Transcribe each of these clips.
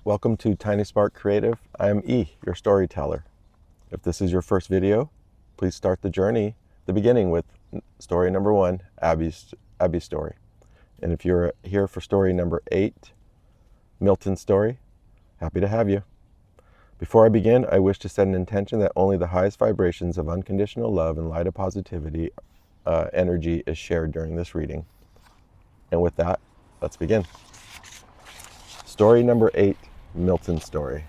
Welcome to Tiny Spark Creative. I am E, your storyteller. If this is your first video, please start the beginning with story number 1, Abee's story. And if you're here for story number 8, Milton's story, happy to have you. Before I begin, I wish to set an intention that only the highest vibrations of unconditional love and light of positivity energy is shared during this reading. And with that, let's begin. Story number 8, Milton's story.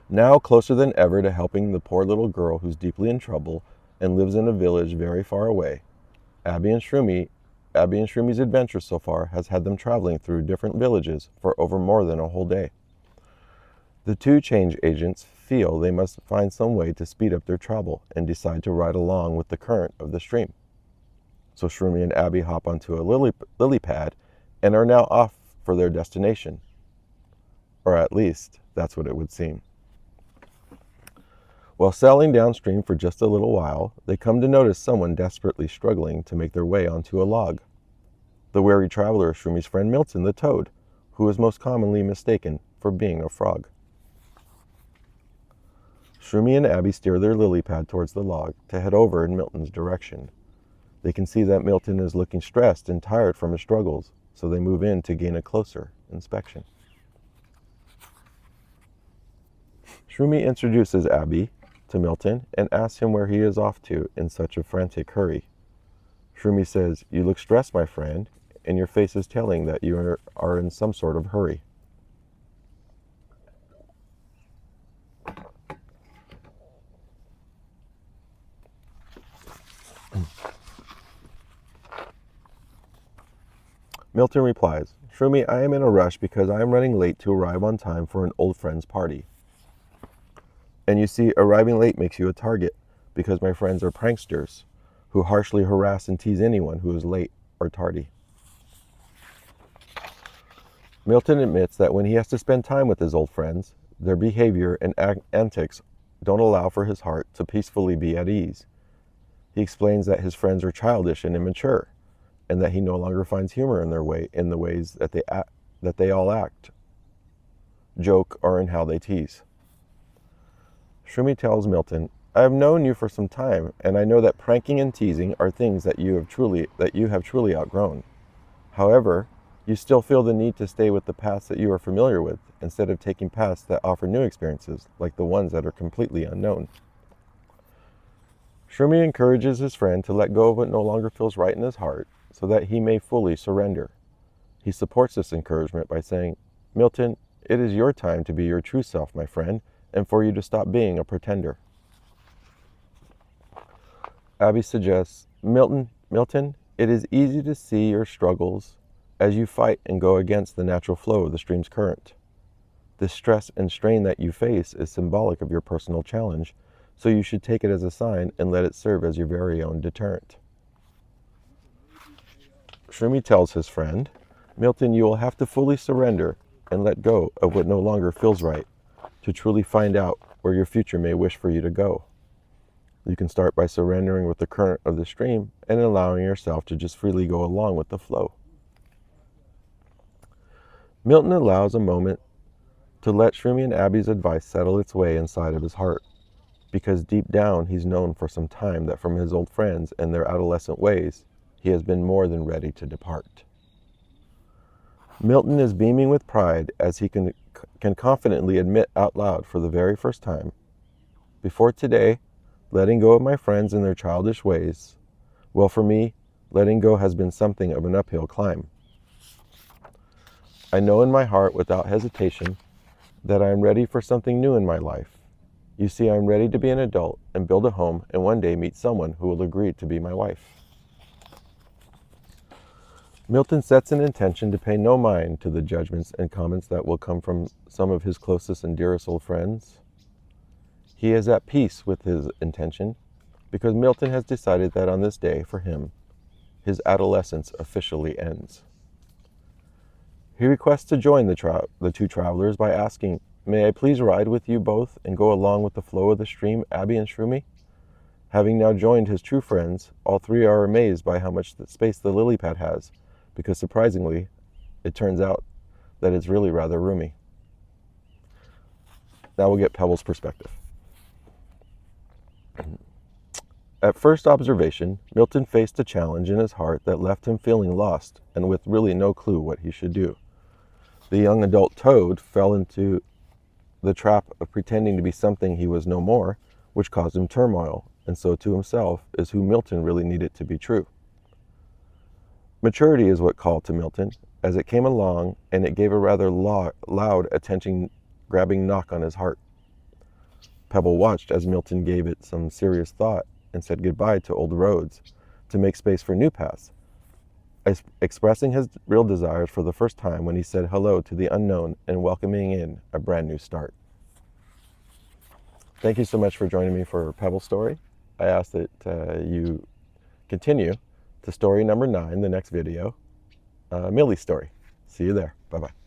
Now closer than ever to helping the poor little girl who's deeply in trouble and lives in a village very far away, Abee and Shroommy's adventure so far has had them traveling through different villages for over more than a whole day. The two change agents feel they must find some way to speed up their travel and decide to ride along with the current of the stream. So Shroomy and Abee hop onto a lily pad and are now off for their destination. Or at least, that's what it would seem. While sailing downstream for just a little while, they come to notice someone desperately struggling to make their way onto a log. The wary traveler is Shroommy's friend Milton the toad, who is most commonly mistaken for being a frog. Shroomy and Abee steer their lily pad towards the log to head over in Milton's direction. They can see that Milton is looking stressed and tired from his struggles, so they move in to gain a closer inspection. Shroomy introduces Abee to Milton and asks him where he is off to in such a frantic hurry. Shroomy says, "You look stressed, my friend, and your face is telling that you are in some sort of hurry." Milton replies, "Shroomy, I am in a rush because I am running late to arrive on time for an old friend's party. And you see, arriving late makes you a target because my friends are pranksters who harshly harass and tease anyone who is late or tardy." Milton admits that when he has to spend time with his old friends, their behavior and antics don't allow for his heart to peacefully be at ease. He explains that his friends are childish and immature, and that he no longer finds humor in the ways that they all act, joke, or in how they tease. Shroomy tells Milton, "I have known you for some time, and I know that pranking and teasing are things that you have truly outgrown. However, you still feel the need to stay with the paths that you are familiar with, instead of taking paths that offer new experiences, like the ones that are completely unknown." Shroomy encourages his friend to let go of what no longer feels right in his heart, so that he may fully surrender. He supports this encouragement by saying, "Milton, it is your time to be your true self, my friend, and for you to stop being a pretender." Abee suggests, Milton, it is easy to see your struggles as you fight and go against the natural flow of the stream's current. The stress and strain that you face is symbolic of your personal challenge, so you should take it as a sign and let it serve as your very own deterrent." Shroomy tells his friend, "Milton, you will have to fully surrender and let go of what no longer feels right to truly find out where your future may wish for you to go. You can start by surrendering with the current of the stream and allowing yourself to just freely go along with the flow." Milton allows a moment to let Shroomy and Abee's advice settle its way inside of his heart, because deep down he's known for some time that from his old friends and their adolescent ways, he has been more than ready to depart. Milton is beaming with pride as he can confidently admit out loud for the very first time, "Before today, letting go of my friends and their childish ways, well, for me, letting go has been something of an uphill climb. I know in my heart without hesitation that I am ready for something new in my life. You see, I am ready to be an adult and build a home and one day meet someone who will agree to be my wife." Milton sets an intention to pay no mind to the judgments and comments that will come from some of his closest and dearest old friends. He is at peace with his intention because Milton has decided that on this day, for him, his adolescence officially ends. He requests to join the two travelers by asking, "May I please ride with you both and go along with the flow of the stream, Abee and Shroomy?" Having now joined his true friends, all three are amazed by how much space the lily pad has, because surprisingly, it turns out that it's really rather roomy. Now we'll get Pebble's perspective. At first observation, Milton faced a challenge in his heart that left him feeling lost and with really no clue what he should do. The young adult toad fell into the trap of pretending to be something he was no more, which caused him turmoil, and so to himself is who Milton really needed to be true. Maturity is what called to Milton, as it came along, and it gave a rather loud, attention-grabbing knock on his heart. Pebble watched as Milton gave it some serious thought and said goodbye to old roads to make space for new paths, expressing his real desires for the first time when he said hello to the unknown and welcoming in a brand new start. Thank you so much for joining me for Pebble's story. I ask that you continue to story number 9, the next video, Millie's story. See you there. Bye-bye.